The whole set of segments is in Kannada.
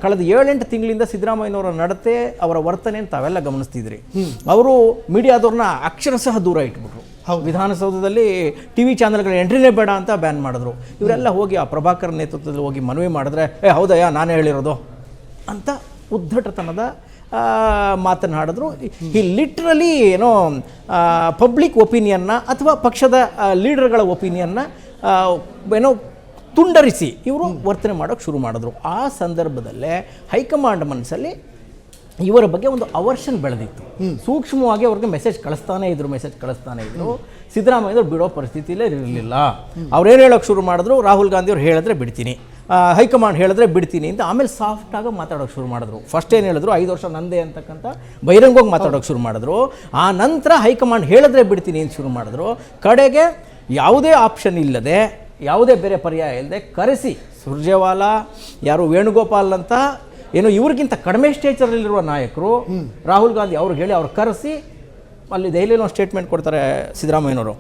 ಕಳೆದ 7-8 ತಿಂಗಳಿಂದ ಸಿದ್ದರಾಮಯ್ಯನವರ ನಡತೆ, ಅವರ ವರ್ತನೆ ತಾವೆಲ್ಲ ಗಮನಿಸ್ತಿದ್ರಿ. ಅವರು ಮೀಡಿಯಾದವ್ರನ್ನ ಅಕ್ಷರಶಃ ದೂರ ಇಟ್ಬಿಟ್ರು. ವಿಧಾನಸೌಧದಲ್ಲಿ ಟಿವಿ ಚಾನೆಲ್ಗಳ ಎಂಟ್ರಿನೇ ಬೇಡ ಅಂತ ಬ್ಯಾನ್ ಮಾಡಿದ್ರು. ಇವರೆಲ್ಲ ಹೋಗಿ ಆ ಪ್ರಭಾಕರ್ ನೇತೃತ್ವದಲ್ಲಿ ಹೋಗಿ ಮನವಿ ಮಾಡಿದ್ರೆ, ಹೌದಯ್ಯ ನಾನೇ ಹೇಳಿರೋದು ಅಂತ ಉದ್ದಟತನದ ಮಾತನಾಡಿದ್ರು. ಈ ಲಿಟ್ರಲಿ ಏನೋ ಪಬ್ಲಿಕ್ ಒಪಿನಿಯನ್ನ ಅಥವಾ ಪಕ್ಷದ ಲೀಡರ್ಗಳ ಒಪಿನಿಯನ್ನ ಏನೋ ತುಂಡರಿಸಿ ಇವರು ವರ್ತನೆ ಮಾಡೋಕ್ಕೆ ಶುರು ಮಾಡಿದ್ರು. ಆ ಸಂದರ್ಭದಲ್ಲೇ ಹೈಕಮಾಂಡ್ ಮನಸ್ಸಲ್ಲಿ ಇವರ ಬಗ್ಗೆ ಒಂದು ಅವರ್ಷನ್ ಬೆಳೆದಿತ್ತು. ಸೂಕ್ಷ್ಮವಾಗಿ ಅವ್ರಿಗೆ ಮೆಸೇಜ್ ಕಳಿಸ್ತಾನೆ ಇದ್ರು. ಸಿದ್ದರಾಮಯ್ಯವ್ರು ಬಿಡೋ ಪರಿಸ್ಥಿತಿಯಲ್ಲೇ ಇರಲಿಲ್ಲ. ಅವ್ರೇನು ಹೇಳೋಕ್ಕೆ ಶುರು ಮಾಡಿದ್ರು, ರಾಹುಲ್ ಗಾಂಧಿ ಅವ್ರು ಹೇಳಿದ್ರೆ ಬಿಡ್ತೀನಿ, ಹೈಕಮಾಂಡ್ ಹೇಳಿದ್ರೆ ಬಿಡ್ತೀನಿ ಅಂತ. ಆಮೇಲೆ ಸಾಫ್ಟಾಗಿ ಮಾತಾಡೋಕ್ಕೆ ಶುರು ಮಾಡಿದ್ರು. ಫಸ್ಟ್ ಏನು ಹೇಳಿದ್ರು, 5 ವರ್ಷ ನಂದೇ ಅಂತಕ್ಕಂಥ ಬಹಿರಂಗವಾಗಿ ಮಾತಾಡೋಕ್ಕೆ ಶುರು ಮಾಡಿದ್ರು. ಆ ನಂತರ ಹೈಕಮಾಂಡ್ ಹೇಳಿದ್ರೆ ಬಿಡ್ತೀನಿ ಅಂತ ಶುರು ಮಾಡಿದ್ರು. ಕಡೆಗೆ ಯಾವುದೇ ಆಪ್ಷನ್ ಇಲ್ಲದೆ, ಯಾವುದೇ ಬೇರೆ ಪರ್ಯಾಯ ಇಲ್ಲದೆ ಕರೆಸಿ ಸುರ್ಜೇವಾಲಾ, ಯಾರು ವೇಣುಗೋಪಾಲ್ ಅಂತ ಏನೋ ಇವ್ರಿಗಿಂತ ಕಡಿಮೆ ಸ್ಟೇಚರಲ್ಲಿರುವ ನಾಯಕರು, ರಾಹುಲ್ ಗಾಂಧಿ ಅವ್ರಿಗೆ ಹೇಳಿ ಅವ್ರು ಕರೆಸಿ ಅಲ್ಲಿ ದೆಹಲಿಯಲ್ಲಿ ಒಂದು ಸ್ಟೇಟ್ಮೆಂಟ್ ಕೊಡ್ತಾರೆ ಸಿದ್ದರಾಮಯ್ಯನವರು.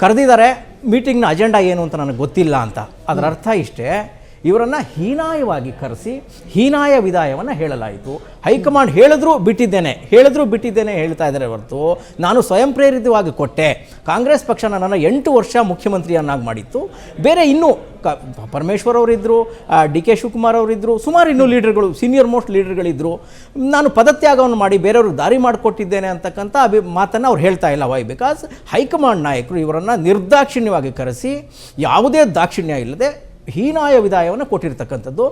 ಕರೆದಿದ್ದಾರೆ, ಮೀಟಿಂಗ್ನ ಅಜೆಂಡಾ ಏನು ಅಂತ ನನಗೆ ಗೊತ್ತಿಲ್ಲ ಅಂತ. ಅದರ ಅರ್ಥ ಇಷ್ಟೇ, ಇವರನ್ನು ಹೀನಾಯವಾಗಿ ಕರೆಸಿ ಹೀನಾಯ ವಿದಾಯವನ್ನು ಹೇಳಲಾಯಿತು. ಹೈಕಮಾಂಡ್ ಹೇಳಿದ್ರು ಬಿಟ್ಟಿದ್ದೇನೆ ಹೇಳ್ತಾ ಇದ್ದಾರೆ ಹೊರತು ನಾನು ಸ್ವಯಂ ಪ್ರೇರಿತವಾಗಿ ಕೊಟ್ಟೆ. ಕಾಂಗ್ರೆಸ್ ಪಕ್ಷ ನನ್ನನ್ನು 8 ವರ್ಷ ಮುಖ್ಯಮಂತ್ರಿಯನ್ನಾಗಿ ಮಾಡಿತ್ತು. ಬೇರೆ ಇನ್ನೂ ಪರಮೇಶ್ವರ್ ಅವರಿದ್ದರು, DK ಶಿವಕುಮಾರ್ ಅವರಿದ್ದರು, ಸುಮಾರು ಇನ್ನೂ ಲೀಡರ್ಗಳು, ಸೀನಿಯರ್ ಮೋಸ್ಟ್ ಲೀಡರ್ಗಳಿದ್ದರು. ನಾನು ಪದತ್ಯಾಗವನ್ನು ಮಾಡಿ ಬೇರೆಯವ್ರಿಗೆ ದಾರಿ ಮಾಡಿಕೊಟ್ಟಿದ್ದೇನೆ ಅಂತಕ್ಕಂಥ ಮಾತನ್ನು ಅವ್ರು ಹೇಳ್ತಾ ಇಲ್ಲ. ವೈ? ಬಿಕಾಸ್ ಹೈಕಮಾಂಡ್ ನಾಯಕರು ಇವರನ್ನು ನಿರ್ದಾಕ್ಷಿಣ್ಯವಾಗಿ ಕರೆಸಿ ಯಾವುದೇ ದಾಕ್ಷಿಣ್ಯ ಇಲ್ಲದೆ ಹೀನಾಯ ವಿದಾಯವನ್ನು ಕೊಟ್ಟಿರ್ತಕ್ಕಂಥದ್ದು.